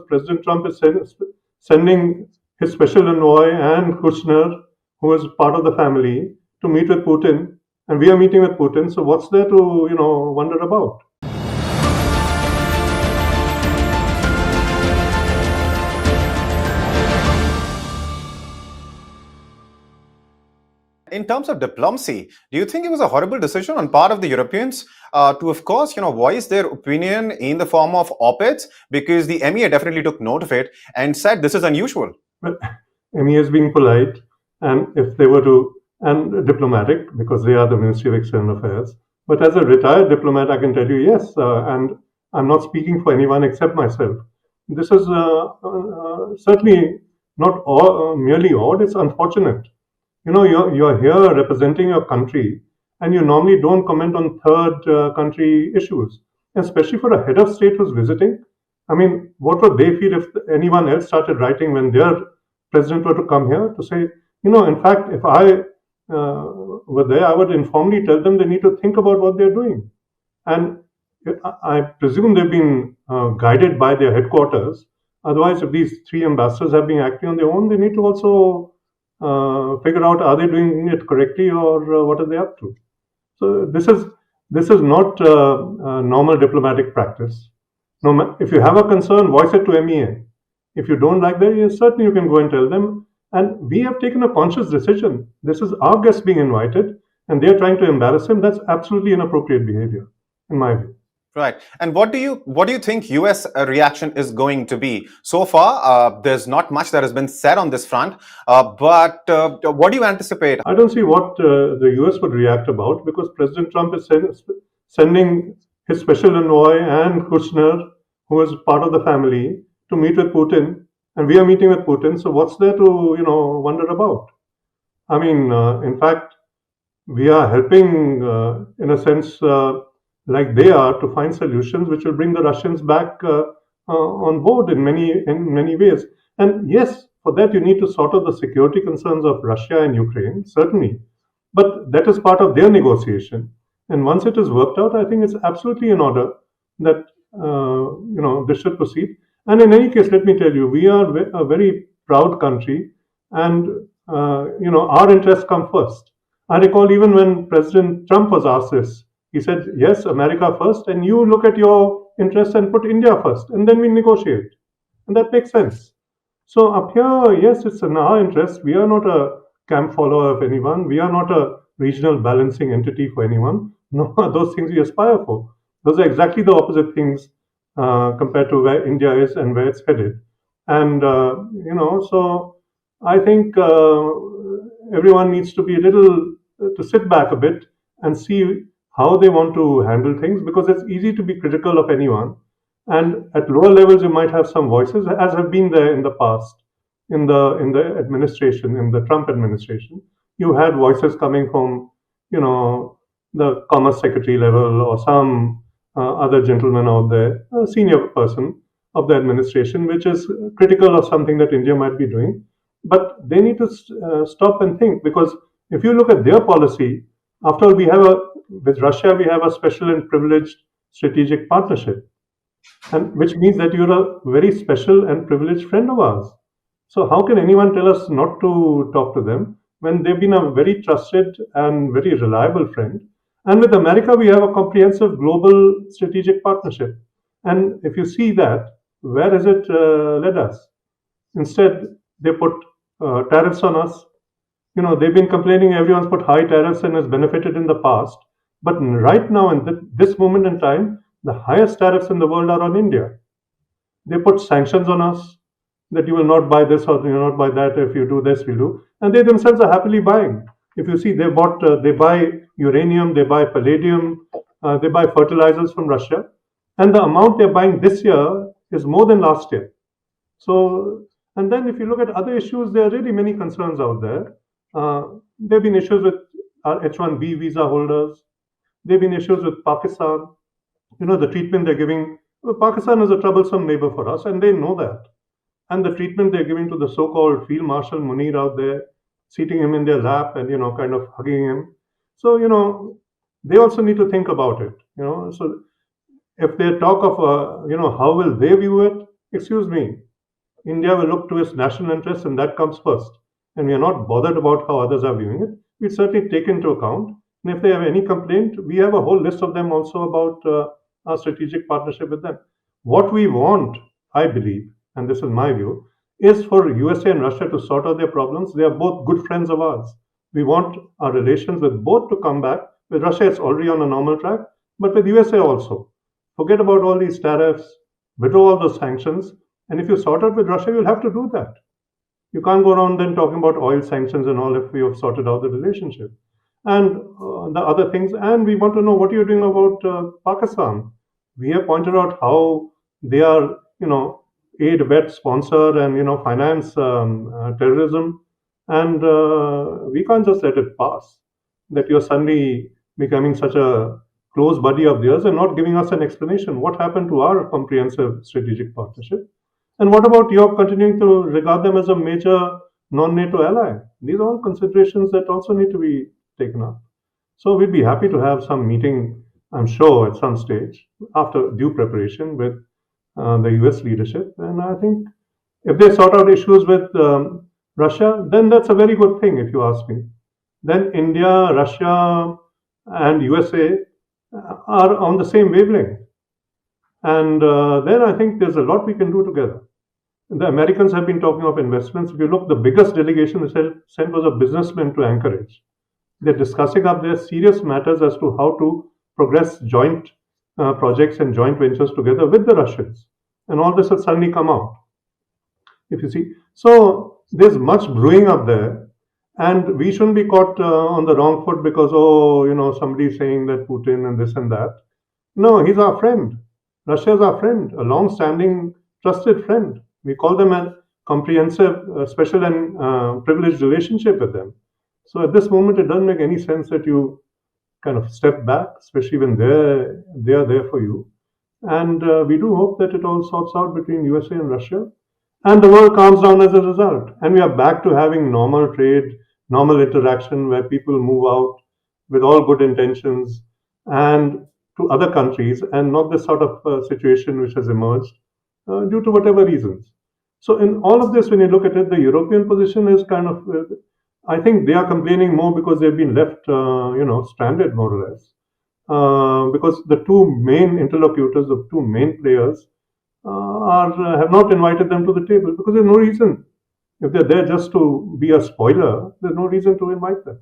President Trump is sending his special envoy and Kushner, who is part of the family, to meet with Putin, and we are meeting with Putin. So what's there to wonder about? In terms of diplomacy, do you think it was a horrible decision on part of the Europeans to, of course, voice their opinion in the form of op-eds? Because the MEA definitely took note of it and said this is unusual. Well, MEA is being polite, and if they were to, and diplomatic, because they are the Ministry of External Affairs. But as a retired diplomat, I can tell you yes, and I'm not speaking for anyone except myself. This is certainly not merely odd, it's unfortunate. You're here representing your country, and you normally don't comment on third country issues, especially for a head of state who's visiting. I mean, what would they feel if anyone else started writing when their president were to come here to say, in fact, if I were there, I would informally tell them they need to think about what they're doing. And I presume they've been guided by their headquarters. Otherwise, if these three ambassadors have been acting on their own, they need to also figure out, are they doing it correctly, or what are they up to? So this is not normal diplomatic practice. If you have a concern, voice it to MEA. If you don't like that, certainly you can go and tell them. And we have taken a conscious decision. This is our guest being invited, and they are trying to embarrass him. That's absolutely inappropriate behavior, in my view. Right. And what do you think US reaction is going to be? So far, there's not much that has been said on this front. But what do you anticipate? I don't see what the US would react about, because President Trump is sending his special envoy and Kushner, who is part of the family, to meet with Putin, and we are meeting with Putin. So what's there to wonder about? I mean, in fact, we are helping, in a sense, like they are, to find solutions which will bring the Russians back on board in many ways. And yes, for that you need to sort out the security concerns of Russia and Ukraine, certainly. But that is part of their negotiation. And once it is worked out, I think it's absolutely in order that this should proceed. And in any case, let me tell you, we are a very proud country, and our interests come first. I recall even when President Trump was asked this, he said, yes, America first, and you look at your interests and put India first, and then we negotiate. And that makes sense. So up here, yes, it's in our interest. We are not a camp follower of anyone. We are not a regional balancing entity for anyone. No, those things we aspire for. Those are exactly the opposite things compared to where India is and where it's headed. And, so I think everyone needs to be to sit back a bit and see how they want to handle things, because it's easy to be critical of anyone. And at lower levels, you might have some voices, as have been there in the past, in the administration, in the Trump administration. You had voices coming from, the Commerce Secretary level, or some other gentleman out there, a senior person of the administration, which is critical of something that India might be doing. But they need to stop and think, because if you look at their policy, after all, with Russia, we have a special and privileged strategic partnership, and which means that you're a very special and privileged friend of ours. So how can anyone tell us not to talk to them when they've been a very trusted and very reliable friend? And with America, we have a comprehensive global strategic partnership. And if you see that, where has it led us? Instead, they put tariffs on us. They've been complaining everyone's put high tariffs and has benefited in the past. But right now, in this moment in time, the highest tariffs in the world are on India. They put sanctions on us, that you will not buy this or you will not buy that. If you do this, we'll do. And they themselves are happily buying. If you see, they buy uranium, they buy palladium, they buy fertilizers from Russia. And the amount they're buying this year is more than last year. So, and then if you look at other issues, there are really many concerns out there. There have been issues with our H-1B visa holders. There have been issues with Pakistan. The treatment they're giving. Well, Pakistan is a troublesome neighbor for us, and they know that. And the treatment they're giving to the so-called Field Marshal Munir out there, seating him in their lap and, kind of hugging him. So, they also need to think about it. So if they talk of, how will they view it? excuse me, India will look to its national interests, and that comes first. And we are not bothered about how others are viewing it. We certainly take into account. And if they have any complaint, we have a whole list of them also about our strategic partnership with them. What we want, I believe, and this is my view, is for USA and Russia to sort out their problems. They are both good friends of ours. We want our relations with both to come back. With Russia, it's already on a normal track, but with USA also. Forget about all these tariffs, withdraw all those sanctions, and if you sort out with Russia, you'll have to do that. You can't go around then talking about oil sanctions and all if we have sorted out the relationship. And the other things, and we want to know what you're doing about Pakistan. We have pointed out how they are, aid, vet, sponsor, and finance terrorism, and we can't just let it pass. That you're suddenly becoming such a close buddy of theirs and not giving us an explanation. What happened to our comprehensive strategic partnership? And what about your continuing to regard them as a major non-NATO ally? These are all considerations that also need to be taken up. So we'd be happy to have some meeting, I'm sure, at some stage after due preparation with the US leadership. And I think if they sort out issues with Russia, then that's a very good thing, if you ask me. Then India, Russia, and USA are on the same wavelength. And then I think there's a lot we can do together. The Americans have been talking of investments. If you look, the biggest delegation they sent was a businessman to Anchorage. They're discussing up there serious matters as to how to progress joint projects and joint ventures together with the Russians. And all this has suddenly come out, if you see. So there's much brewing up there. And we shouldn't be caught on the wrong foot because, somebody's saying that Putin and this and that. No, he's our friend. Russia is our friend, a long-standing, trusted friend. We call them a comprehensive, special and privileged relationship with them. So at this moment, it doesn't make any sense that you kind of step back, especially when they are there for you. And we do hope that it all sorts out between USA and Russia, and the world calms down as a result. And we are back to having normal trade, normal interaction where people move out with all good intentions and to other countries, and not this sort of situation which has emerged due to whatever reasons. So, in all of this, when you look at it, the European position is kind of, I think they are complaining more because they've been left, stranded more or less. Because the two main interlocutors, the two main players, have not invited them to the table because there's no reason. If they're there just to be a spoiler, there's no reason to invite them.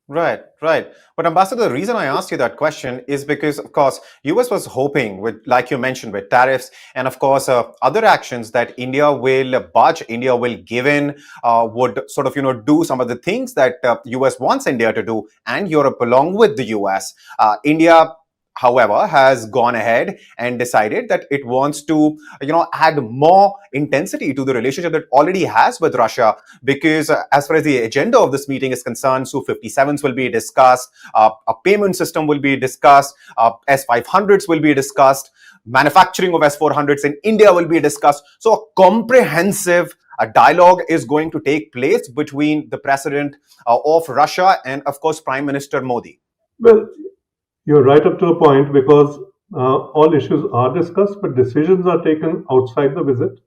Right, right. But Ambassador, the reason I asked you that question is because, of course, US was hoping with, like you mentioned, with tariffs and, of course, other actions that India will budge, India will give in, would sort of, do some of the things that US wants India to do and Europe along with the US. India, however, has gone ahead and decided that it wants to, add more intensity to the relationship that already has with Russia, because as far as the agenda of this meeting is concerned, Su-57s will be discussed, a payment system will be discussed, S-500s will be discussed, manufacturing of S-400s in India will be discussed. So a comprehensive dialogue is going to take place between the president of Russia and, of course, Prime Minister Modi. Well, you're right up to a point because all issues are discussed, but decisions are taken outside the visit,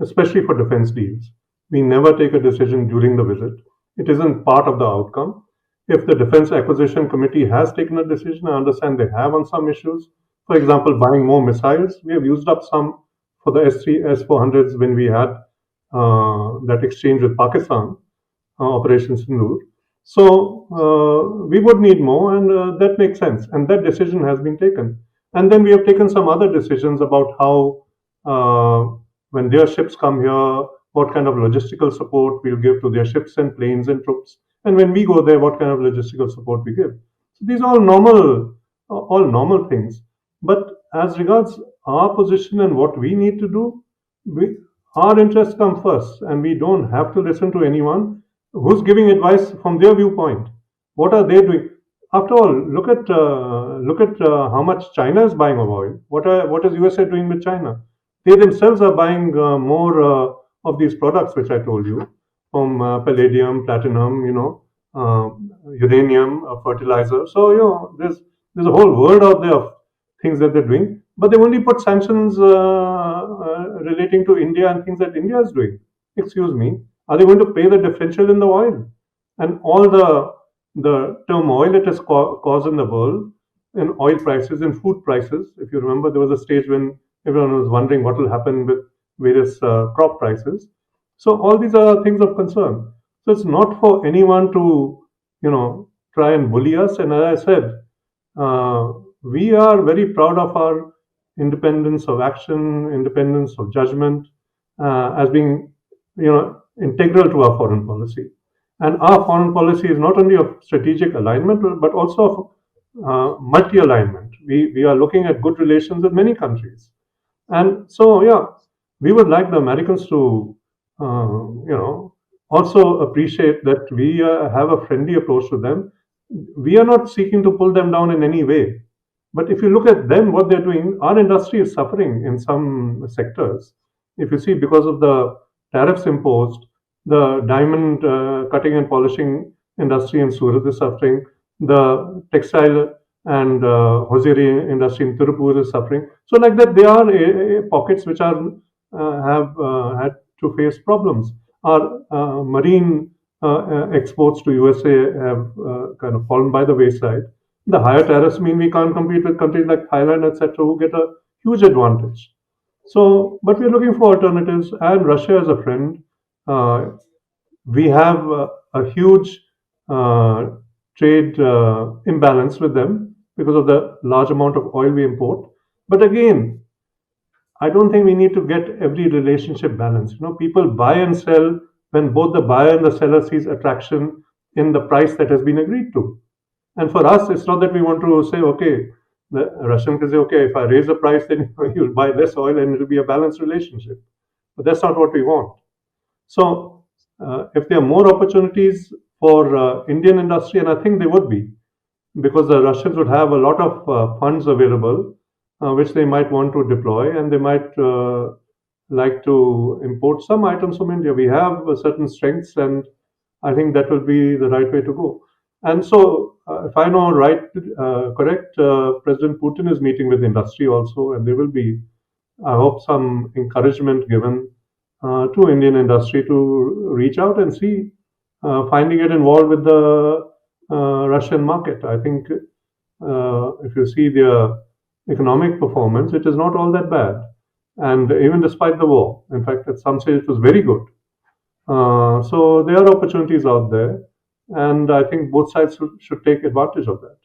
especially for defense deals. We never take a decision during the visit. It isn't part of the outcome. If the Defense Acquisition Committee has taken a decision, I understand they have on some issues. For example, buying more missiles. We have used up some for the S-3, S-400s when we had that exchange with Pakistan, Operation Sindoor. So we would need more, and that makes sense. And that decision has been taken. And then we have taken some other decisions about how, when their ships come here, what kind of logistical support we'll give to their ships and planes and troops. And when we go there, what kind of logistical support we give. So these are all normal things. But as regards our position and what we need to do, our interests come first, and we don't have to listen to anyone who's giving advice from their viewpoint. What are they doing? After all, look at how much China is buying of oil. What is USA doing with China? They themselves are buying more of these products, which I told you, from palladium, platinum, uranium, fertilizer. So there's a whole world out there of things that they're doing. but they only put sanctions relating to India and things that India is doing. Excuse me, are they going to pay the differential in the oil and all the turmoil it has caused in the world, in oil prices, in food prices? If you remember, there was a stage when everyone was wondering what will happen with various crop prices. So all these are things of concern. So it's not for anyone to, try and bully us. And as I said, we are very proud of our independence of action, independence of judgment, as being, integral to our foreign policy. And our foreign policy is not only of strategic alignment, but also of multi-alignment. We are looking at good relations with many countries. And so, yeah, we would like the Americans to, also appreciate that we have a friendly approach to them. We are not seeking to pull them down in any way. But if you look at them, what they're doing, our industry is suffering in some sectors. If you see, because of the tariffs imposed, the diamond cutting and polishing industry in Surat is suffering. The textile and hosiery industry in Tirupur is suffering. So, like that, there are pockets which are have had to face problems. Our marine exports to USA have kind of fallen by the wayside. The higher tariffs mean we can't compete with countries like Thailand, etc., who get a huge advantage. So, but we're looking for alternatives, and Russia is a friend. Uh, we have a huge uh, trade imbalance with them because of the large amount of oil we import. But again, I don't think we need to get every relationship balanced. People buy and sell when both the buyer and the seller sees attraction in the price that has been agreed to. And for us, it's not that we want to say, okay, the Russian can say, okay, if I raise the price, then you'll buy less oil and it'll be a balanced relationship. But that's not what we want. So, if there are more opportunities for Indian industry, and I think they would be, because the Russians would have a lot of funds available, which they might want to deploy, and they might like to import some items from India. We have certain strengths, and I think that will be the right way to go. And so, if I know right, correct, President Putin is meeting with industry also, and there will be, I hope, some encouragement given to Indian industry to reach out and see, finding it involved with the Russian market. I think if you see their economic performance, it is not all that bad. And even despite the war, in fact, at some stage it was very good. So there are opportunities out there, and I think both sides should take advantage of that.